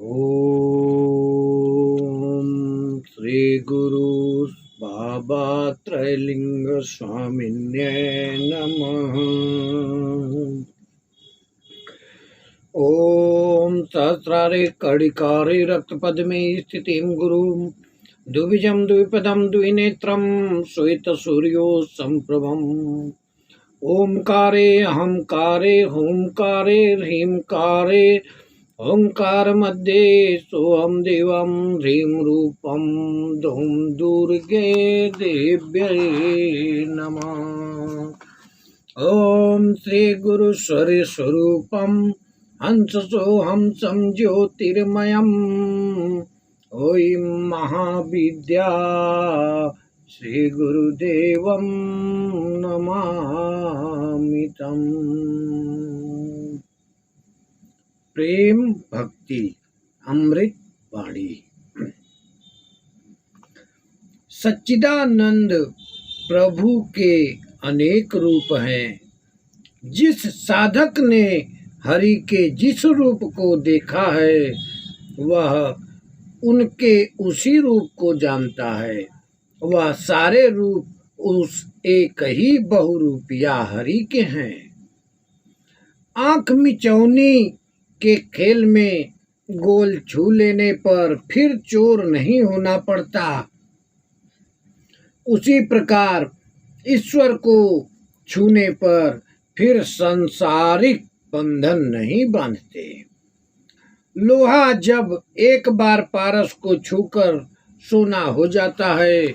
ओम श्री गुरु बाबा त्रैलिंग स्वामिन्ये नमः। ओम सहस्रारे कड़िकारे रक्तपद्मे स्थितिं गुरुं द्विजं द्विपदं द्विनेत्रं श्वेतसूर्यो संप्रभम्। ओंकारे अहंकारे हुंकारे ह्रींकारे ओंकार मध्ये सोहम देवं ह्रीं रूपं धूम दुर्गे देव्यै नमः। ओम श्री गुरु स्वरूपं हंस सोहंसं ज्योतिर्मयम् ओं महाविद्या श्री गुरुदेवं नमामि तम्। प्रेम भक्ति अमृत वाणी। सच्चिदानंद प्रभु के अनेक रूप हैं। जिस साधक ने हरि के जिस रूप को देखा है वह उनके उसी रूप को जानता है। वह सारे रूप उस एक ही बहुरूपिया हरि के हैं। आँख मिचौनी के खेल में गोल छू लेने पर फिर चोर नहीं होना पड़ता, उसी प्रकार ईश्वर को छूने पर फिर सांसारिक बंधन नहीं बांधते। लोहा जब एक बार पारस को छूकर सोना हो जाता है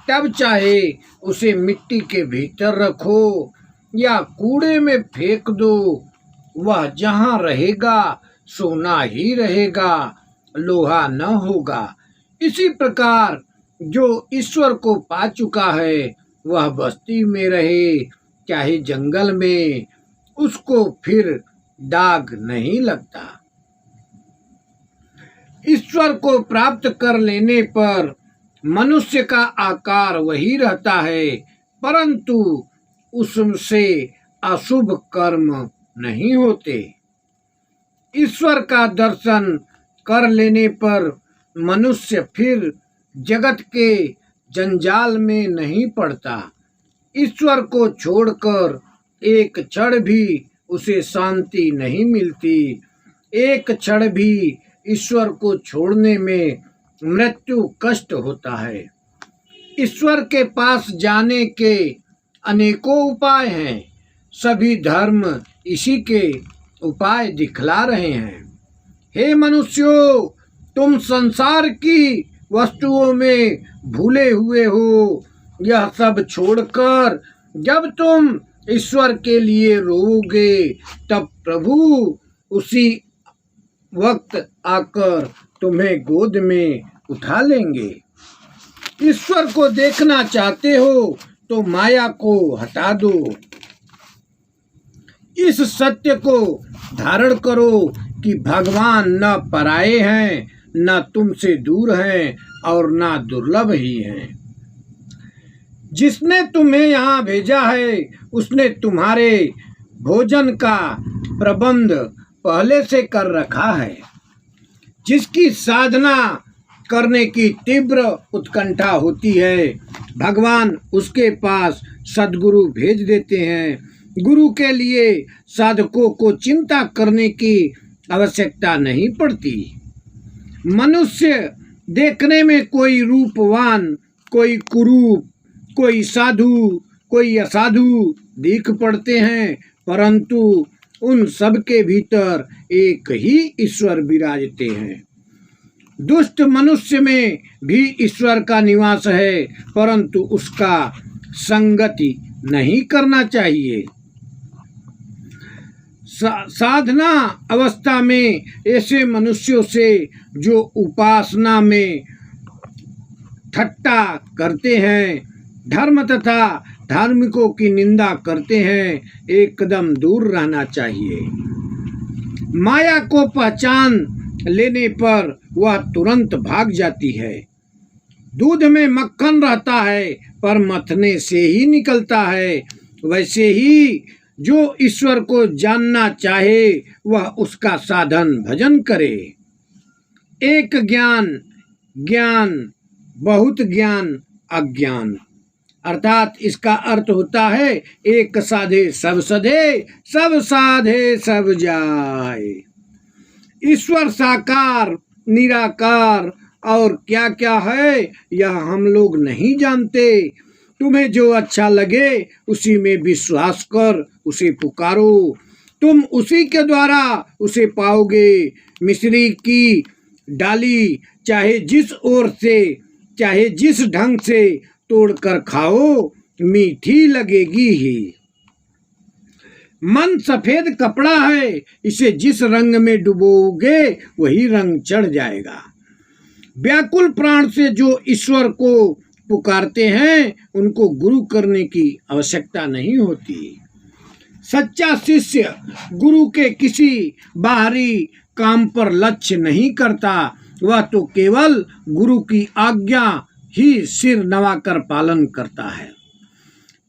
तब चाहे उसे मिट्टी के भीतर रखो या कूड़े में फेंक दो, वह जहाँ रहेगा सोना ही रहेगा, लोहा न होगा। इसी प्रकार जो ईश्वर को पा चुका है वह बस्ती में रहे चाहे जंगल में, उसको फिर दाग नहीं लगता। ईश्वर को प्राप्त कर लेने पर मनुष्य का आकार वही रहता है, परंतु उससे अशुभ कर्म नहीं होते। ईश्वर का दर्शन कर लेने पर मनुष्य फिर जगत के जंजाल में नहीं पड़ता। ईश्वर को छोड़कर एक क्षण भी उसे शांति नहीं मिलती। एक क्षण भी ईश्वर को छोड़ने में मृत्यु कष्ट होता है। ईश्वर के पास जाने के अनेकों उपाय हैं। सभी धर्म इसी के उपाय दिखला रहे हैं। हे मनुष्यों, तुम संसार की वस्तुओं में भूले हुए हो। यह सब छोड़कर जब तुम ईश्वर के लिए रोओगे तब प्रभु उसी वक्त आकर तुम्हें गोद में उठा लेंगे। ईश्वर को देखना चाहते हो तो माया को हटा दो। इस सत्य को धारण करो कि भगवान न पराये हैं, न तुमसे दूर हैं और न दुर्लभ ही हैं। जिसने तुम्हें यहाँ भेजा है उसने तुम्हारे भोजन का प्रबंध पहले से कर रखा है। जिसकी साधना करने की तीव्र उत्कंठा होती है भगवान उसके पास सद्गुरु भेज देते हैं। गुरु के लिए साधकों को चिंता करने की आवश्यकता नहीं पड़ती। मनुष्य देखने में कोई रूपवान, कोई कुरूप, कोई साधु, कोई असाधु दिख पड़ते हैं, परंतु उन सब के भीतर एक ही ईश्वर विराजते हैं। दुष्ट मनुष्य में भी ईश्वर का निवास है, परंतु उसका संगति नहीं करना चाहिए। साधना अवस्था में ऐसे मनुष्यों से जो उपासना में ठट्टा करते हैं, धर्म तथा धार्मिकों की निंदा करते हैं, एकदम दूर रहना चाहिए। माया को पहचान लेने पर वह तुरंत भाग जाती है। दूध में मक्खन रहता है पर मथने से ही निकलता है, वैसे ही जो ईश्वर को जानना चाहे वह उसका साधन भजन करे। एक ज्ञान, ज्ञान बहुत ज्ञान अज्ञान। अर्थात इसका अर्थ होता है एक साधे सब सधे, सब साधे सब जाए। ईश्वर साकार निराकार और क्या क्या है यह हम लोग नहीं जानते। तुम्हें जो अच्छा लगे उसी में विश्वास कर, उसे पुकारो, तुम उसी के द्वारा उसे पाओगे। मिश्री की डाली चाहे जिस ओर से चाहे जिस ढंग से तोड़कर खाओ, मीठी लगेगी ही। मन सफेद कपड़ा है, इसे जिस रंग में डुबोगे वही रंग चढ़ जाएगा। व्याकुल प्राण से जो ईश्वर को पुकारते हैं उनको गुरु करने की आवश्यकता नहीं होती। सच्चा शिष्य गुरु के किसी बाहरी काम पर लक्ष्य नहीं करता, वह तो केवल गुरु की आज्ञा ही सिर नवाकर पालन करता है।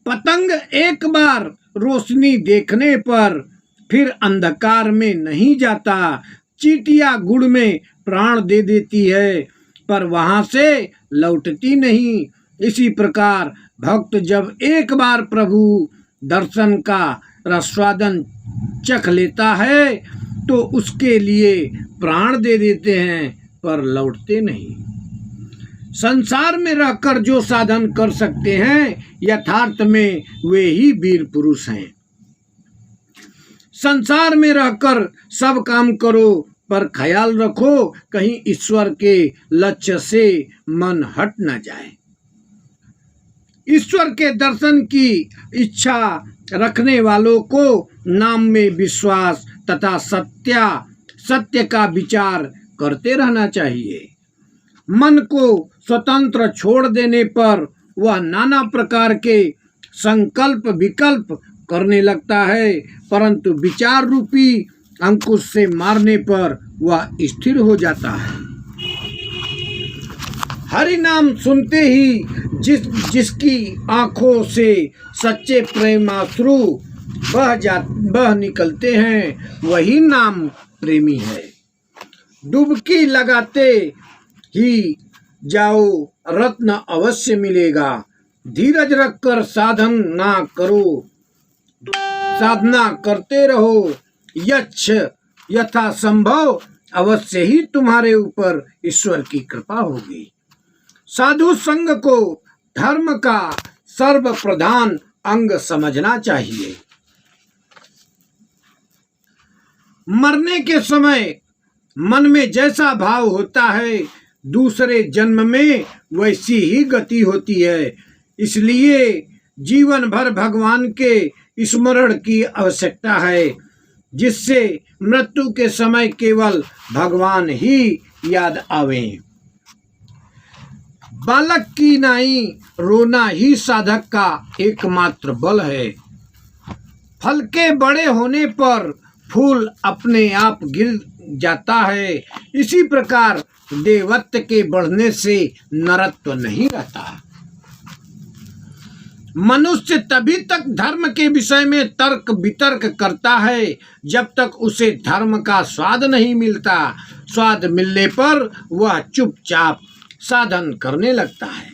पतंग एक बार रोशनी देखने पर फिर अंधकार में नहीं जाता। चींटियां गुड़ में प्राण दे देती है पर वहां से लौटती नहीं। इसी प्रकार भक्त जब एक बार प्रभु दर्शन का रसवादन चख लेता है तो उसके लिए प्राण दे देते हैं पर लौटते नहीं। संसार में रहकर जो साधन कर सकते हैं यथार्थ में वे ही वीर पुरुष हैं। संसार में रहकर सब काम करो पर ख्याल रखो कहीं ईश्वर के लक्ष्य से मन हट न जाए। ईश्वर के दर्शन की इच्छा रखने वालों को नाम में विश्वास तथा सत्य का विचार करते रहना चाहिए। मन को स्वतंत्र छोड़ देने पर वह नाना प्रकार के संकल्प विकल्प करने लगता है, परंतु विचार रूपी अंकुश से मारने पर वह स्थिर हो जाता है। हरि नाम सुनते ही जिसकी आंखों से सच्चे प्रेमाश्रु बह निकलते हैं वही नाम प्रेमी है। डुबकी लगाते ही जाओ, रत्न अवश्य मिलेगा। धीरज रखकर साधना करते रहो, यथा संभव अवश्य ही तुम्हारे ऊपर ईश्वर की कृपा होगी। साधु संग को धर्म का सर्वप्रधान अंग समझना चाहिए। मरने के समय मन में जैसा भाव होता है दूसरे जन्म में वैसी ही गति होती है। इसलिए जीवन भर भगवान के स्मरण की आवश्यकता है, जिससे मृत्यु के समय केवल भगवान ही याद आवे। बालक की नाई रोना ही साधक का एकमात्र बल है। फल के बड़े होने पर फूल अपने आप गिर जाता है, इसी प्रकार देवत्व के बढ़ने से नरत्व नहीं रहता। मनुष्य तभी तक धर्म के विषय में तर्क वितर्क करता है जब तक उसे धर्म का स्वाद नहीं मिलता। स्वाद मिलने पर वह चुपचाप साधन करने लगता है।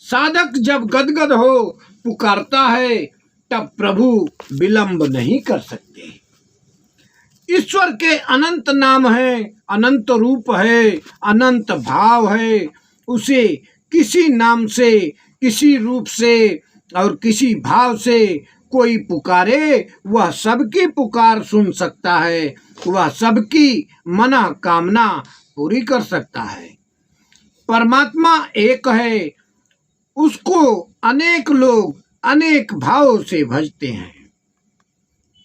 साधक जब गदगद हो पुकारता है तब प्रभु विलंब नहीं कर सकते। ईश्वर के अनंत नाम है, अनंत रूप है, अनंत भाव है। उसे किसी नाम से, किसी रूप से और किसी भाव से कोई पुकारे वह सबकी पुकार सुन सकता है, वह सबकी मना कामना पूरी कर सकता है। परमात्मा एक है, उसको अनेक लोग अनेक भाव से भजते हैं।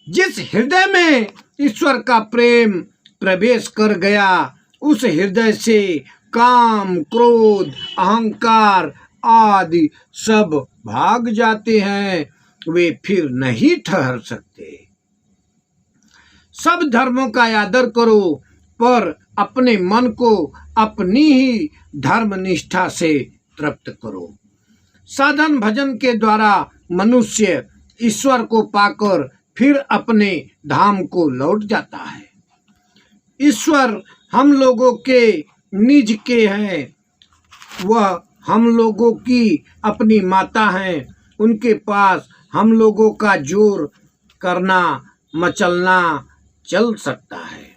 जिस हृदय में ईश्वर का प्रेम प्रवेश कर गया उस हृदय से काम, क्रोध, अहंकार आदि सब भाग जाते हैं, वे फिर नहीं ठहर सकते। सब धर्मों का आदर करो पर अपने मन को अपनी ही धर्म निष्ठा से तृप्त करो। साधन भजन के द्वारा मनुष्य ईश्वर को पाकर फिर अपने धाम को लौट जाता है। ईश्वर हम लोगों के निज के हैं, वह हम लोगों की अपनी माता हैं। उनके पास हम लोगों का जोर करना मचलना चल सकता है।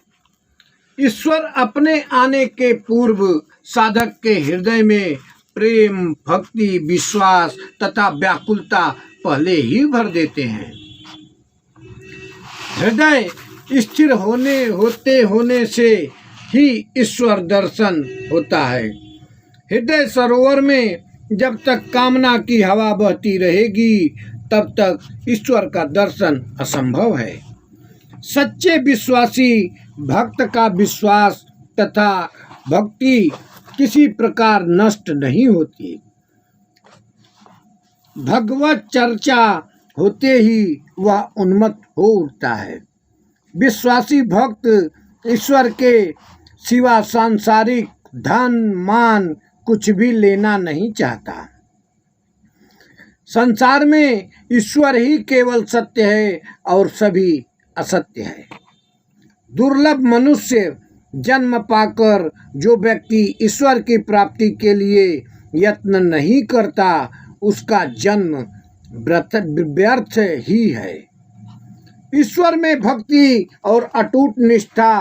ईश्वर अपने आने के पूर्व साधक के हृदय में प्रेम, भक्ति, विश्वास तथा व्याकुलता पहले ही भर देते हैं। हृदय स्थिर होने से ही ईश्वर दर्शन होता है। हृदय सरोवर में जब तक कामना की हवा बहती रहेगी तब तक ईश्वर का दर्शन असंभव है। सच्चे विश्वासी भक्त का विश्वास तथा भक्ति किसी प्रकार नष्ट नहीं होती। भगवत चर्चा होते ही वह उन्मत्त हो उठता है। विश्वासी भक्त ईश्वर के सिवा सांसारिक धन मान कुछ भी लेना नहीं चाहता। संसार में ईश्वर ही केवल सत्य है और सभी असत्य है। दुर्लभ मनुष्य जन्म पाकर जो व्यक्ति ईश्वर की प्राप्ति के लिए यत्न नहीं करता उसका जन्म व्यर्थ ही है। ईश्वर में भक्ति और अटूट निष्ठा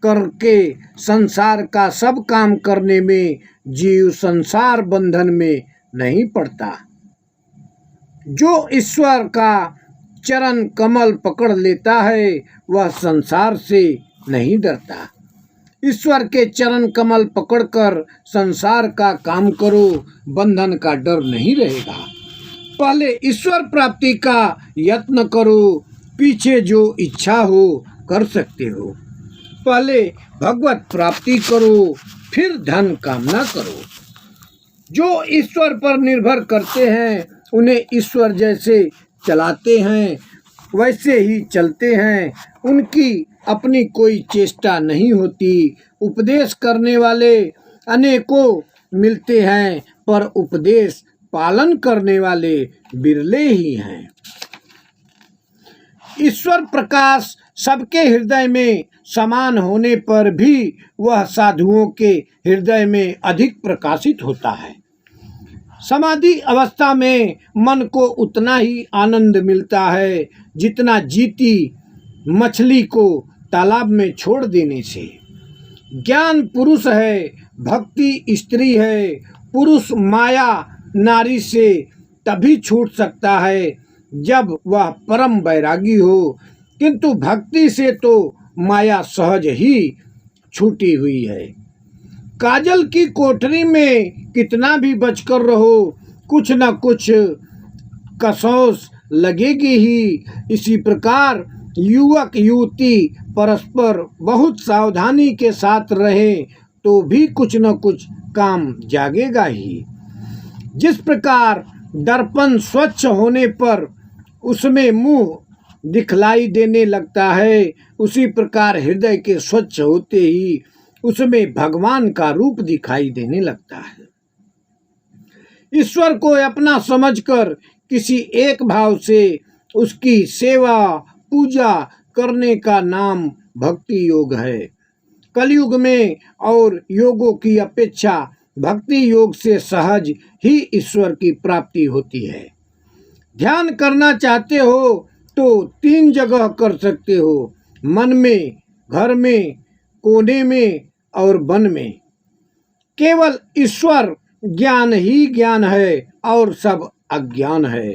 करके संसार का सब काम करने में जीव संसार बंधन में नहीं पड़ता। जो ईश्वर का चरण कमल पकड़ लेता है वह संसार से नहीं डरता। ईश्वर के चरण कमल पकड़कर संसार का काम करो, बंधन का डर नहीं रहेगा। पहले ईश्वर प्राप्ति का यत्न करो, पीछे जो इच्छा हो कर सकते हो। पहले भगवत प्राप्ति करो, फिर धन कामना करो। जो ईश्वर पर निर्भर करते हैं उन्हें ईश्वर जैसे चलाते हैं वैसे ही चलते हैं। उनकी अपनी कोई चेष्टा नहीं होती। उपदेश करने वाले अनेकों मिलते हैं पर उपदेश पालन करने वाले बिरले ही हैं। ईश्वर प्रकाश सबके हृदय में समान होने पर भी वह साधुओं के हृदय में अधिक प्रकाशित होता है। समाधि अवस्था में मन को उतना ही आनंद मिलता है जितना जीती मछली को तालाब में छोड़ देने से। ज्ञान पुरुष है, भक्ति स्त्री है। पुरुष माया नारी से तभी छूट सकता है जब वह परम वैरागी हो, किंतु भक्ति से तो माया सहज ही छूटी हुई है। काजल की कोठरी में कितना भी बचकर रहो, कुछ न कुछ कसौस लगेगी ही। इसी प्रकार युवक युवती परस्पर बहुत सावधानी के साथ रहे तो भी कुछ न कुछ काम जागेगा ही। जिस प्रकार दर्पण स्वच्छ होने पर उसमें मुंह दिखलाई देने लगता है, उसी प्रकार हृदय के स्वच्छ होते ही उसमें भगवान का रूप दिखाई देने लगता है। ईश्वर को अपना समझकर किसी एक भाव से उसकी सेवा पूजा करने का नाम भक्ति योग है। कलयुग में और योगों की अपेक्षा भक्ति योग से सहज ही ईश्वर की प्राप्ति होती है। ध्यान करना चाहते हो तो 3 जगह कर सकते हो, मन में, घर में, कोने में और वन में। केवल ईश्वर ज्ञान ही ज्ञान है और सब अज्ञान है।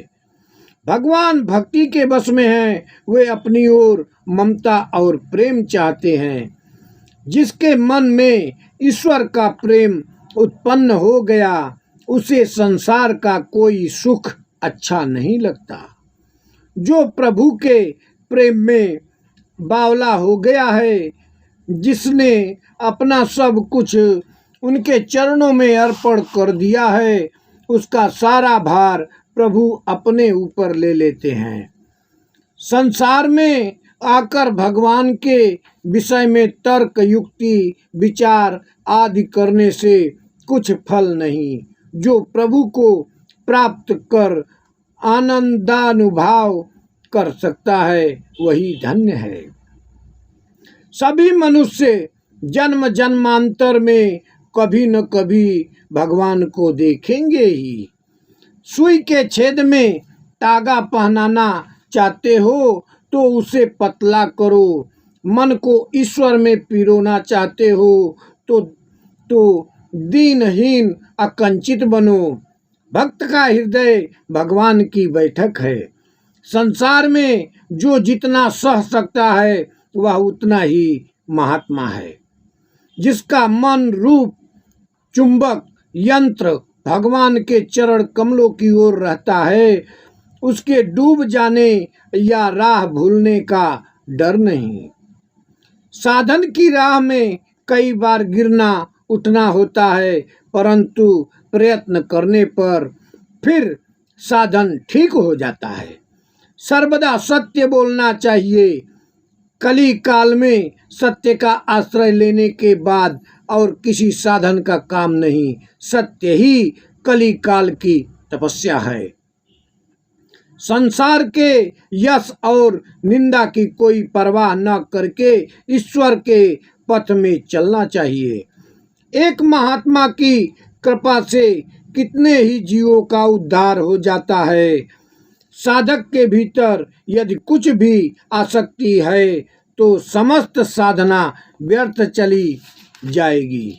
भगवान भक्ति के बस में हैं, वे अपनी ओर ममता और प्रेम चाहते हैं। जिसके मन में ईश्वर का प्रेम उत्पन्न हो गया उसे संसार का कोई सुख अच्छा नहीं लगता। जो प्रभु के प्रेम में बावला हो गया है, जिसने अपना सब कुछ उनके चरणों में अर्पण कर दिया है, उसका सारा भार प्रभु अपने ऊपर ले लेते हैं। संसार में आकर भगवान के विषय में तर्क युक्ति विचार आदि करने से कुछ फल नहीं। जो प्रभु को प्राप्त कर आनंदानुभव कर सकता है वही धन्य है। सभी मनुष्य जन्म जन्मांतर में कभी न कभी भगवान को देखेंगे ही। सुई के छेद में तागा पहनाना चाहते हो तो उसे पतला करो। मन को ईश्वर में पिरोना चाहते हो तो दीनहीन अकंचित बनो। भक्त का हृदय भगवान की बैठक है। संसार में जो जितना सह सकता है वह उतना ही महात्मा है। जिसका मन रूप चुंबक यंत्र भगवान के चरण कमलों की ओर रहता है, उसके डूब जाने या राह भूलने का डर नहीं। साधन की राह में कई बार गिरना उठना होता है, परंतु प्रयत्न करने पर फिर साधन ठीक हो जाता है। सर्वदा सत्य बोलना चाहिए। कली काल में सत्य का आश्रय लेने के बाद और किसी साधन का काम नहीं। सत्य ही कली काल की तपस्या है। संसार के यश और निंदा की कोई परवाह न करके ईश्वर के पथ में चलना चाहिए। एक महात्मा की कृपा से कितने ही जीवों का उद्धार हो जाता है। साधक के भीतर यदि कुछ भी आसक्ति है तो समस्त साधना व्यर्थ चली जाएगी।